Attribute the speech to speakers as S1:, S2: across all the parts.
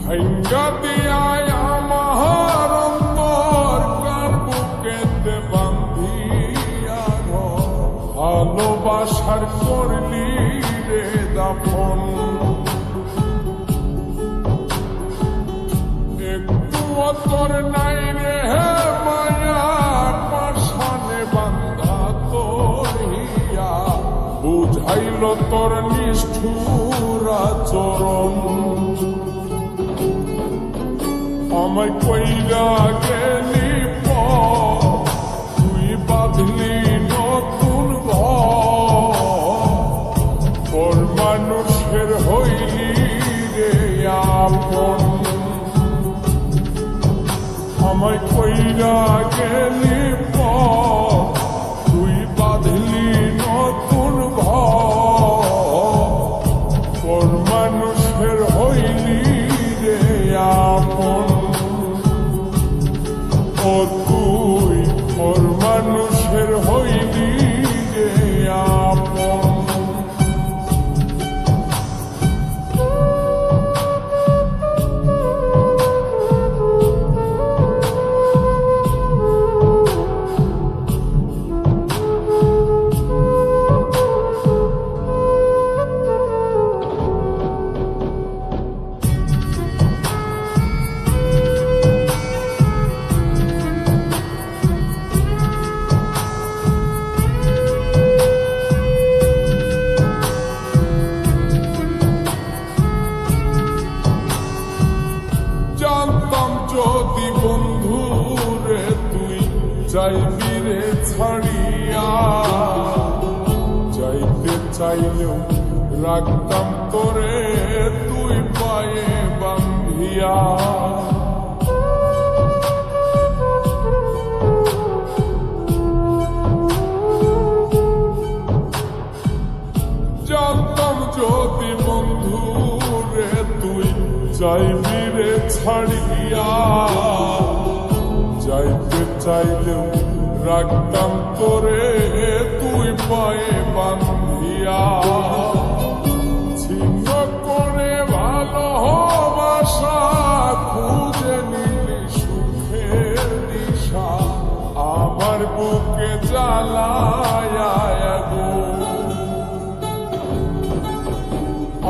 S1: ভাঙ্গা দিয়ায় আমার অন্তর কার বুকেতে বান্ধিয়া ঘর, ভালোবাসার করলি রে দাফন। একটু তোর নাই রে মায়া, পাশানে বান্ধা তোর হিয়া, বুঝাইল তোর নিষ্ঠুর আচরণ। আমায় কইরা গেলি তুই বাঁধলি নতুন ঘর, মানুষের হইলি রে আপন। আমায় কইরা গেলি তুই বাঁধলি নতুন ঘর, মানুষের হইলি রে আপন। ও তুই ওর মানুষের হইলি রে আপন। জানতাম যদি বন্ধু রে তুই যাইবি রে ছাড়িয়া, যাইতে চাইলেও রাখতাম তোরে তুই পায়ে বান্ধিয়া। জানতাম যদি বন্ধু রে তুই যাইবি রে ছাড়িয়া, যাইতে চাইলেও রাখতাম তোরে তুই পায়ে বান্ধিয়া। ছিন্ন করে ভালোবাসা খুঁজে নিলি সুখের দিশা, আমার বুকে জ্বালায়া আগুন।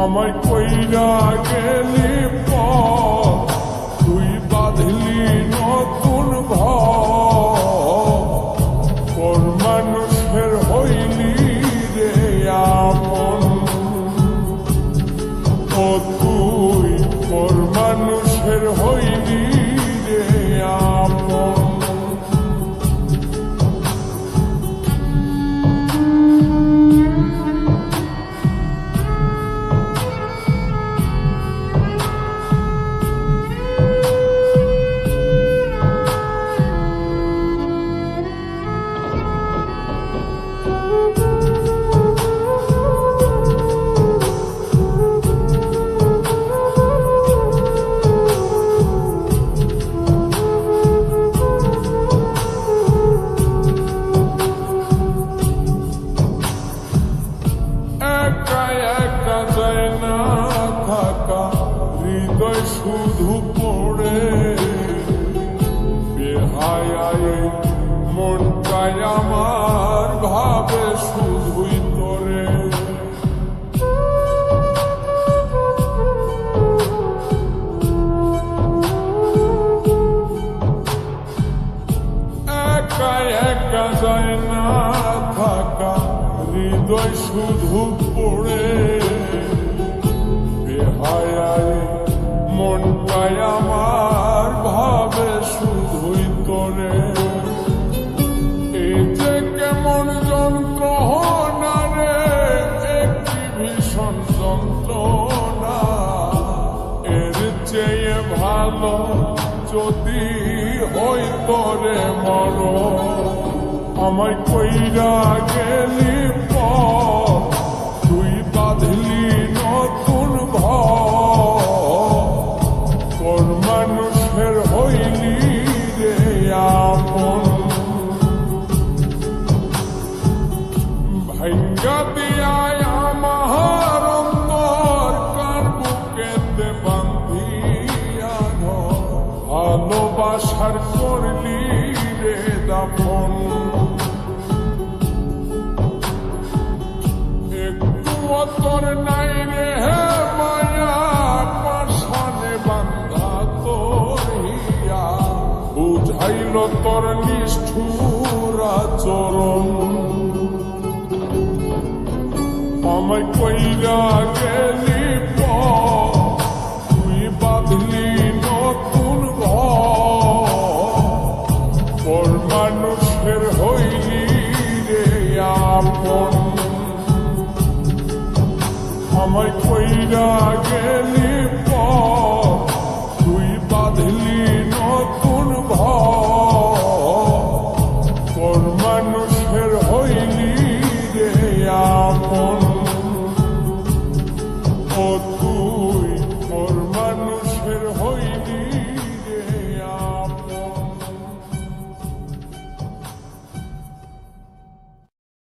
S1: আমায় কইরা গেলি তুই বাঁধলি নতুন ঘর, মানুষের হইলি রে আপন। ও তুই ওর মানুষের হইলি রে আপন। হৃদয় শুধু পড়ে বেহায়, মনটাই আমার ভাবে শুধুই তোরে। একা একা যায় না থাকা, হৃদয় শুধু পড়ে বেহায়, মনটাই আমার ভাবে শুধুই তোরে। এই যে কেমন যন্ত্রণা রে, একটি ভীষণ যন্ত্রণা, এর চেয়ে ভালো যদি হই তোরে মরণ। আমায় কইরা গেলি তুই বাঁধলি নতুন ঘর, মানুষের হইলি রে আপন। ভাঙ্গা দিয়ায় আমার অন্তর কার বুকেতে বান্ধিয়া ভালোবাসার করলি রে দাফন একটু তোর নাই রে মায়া পাশানে বান্ধা তোর হিয়া বুঝাইল তোর নিষ্ঠুর আচরণ আমায় কইরা গেলি তুই বাঁধলি নতুন ঘর মানুষের হইলি রে আপন আমায় কইরা গেলি